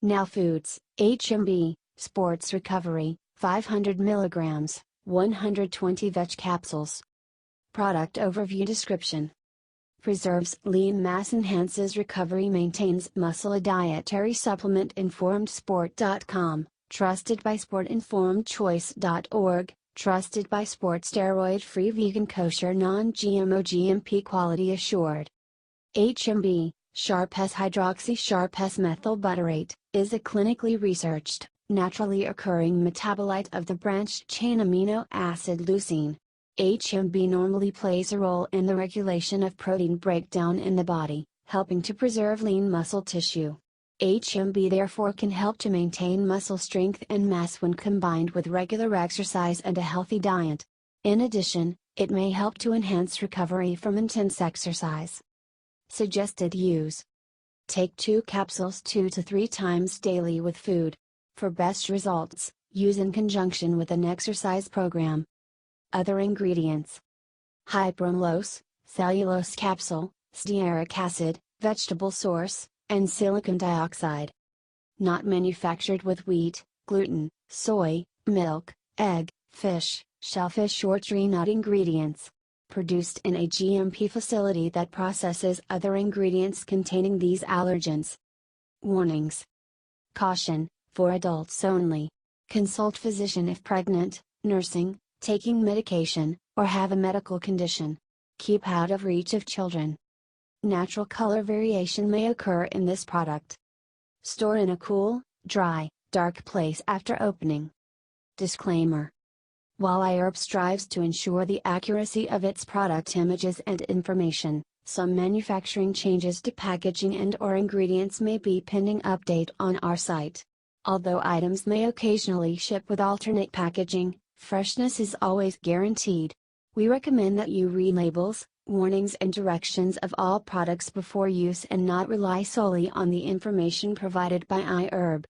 Now Foods, HMB, Sports Recovery, 500 mg, 120 Veg Capsules. Product Overview Description. Preserves lean mass, enhances recovery, maintains muscle. A dietary supplement. InformedSport.com, trusted by SportInformedChoice.org, trusted by Sport. Steroid-free, vegan, kosher, non-GMO, GMP, quality assured. HMB, Sharp S hydroxy Sharp S methylbutyrate, is a clinically researched, naturally occurring metabolite of the branched-chain amino acid leucine. HMB normally plays a role in the regulation of protein breakdown in the body, helping to preserve lean muscle tissue. HMB therefore can help to maintain muscle strength and mass when combined with regular exercise and a healthy diet. In addition, it may help to enhance recovery from intense exercise. Suggested use. Take 2 capsules 2 to 3 times daily with food. For best results, use in conjunction with an exercise program. Other ingredients: hypermlose, cellulose capsule, stearic acid, vegetable source, and silicon dioxide. Not manufactured with wheat, gluten, soy, milk, egg, fish, shellfish or tree nut ingredients. Produced in a GMP facility that processes other ingredients containing these allergens. Warnings. Caution, for adults only. Consult physician if pregnant, nursing, taking medication, or have a medical condition. Keep out of reach of children. Natural color variation may occur in this product. Store in a cool, dry, dark place after opening. Disclaimer. While iHerb strives to ensure the accuracy of its product images and information, some manufacturing changes to packaging and/or ingredients may be pending update on our site. Although items may occasionally ship with alternate packaging, freshness is always guaranteed. We recommend that you read labels, warnings and directions of all products before use and not rely solely on the information provided by iHerb.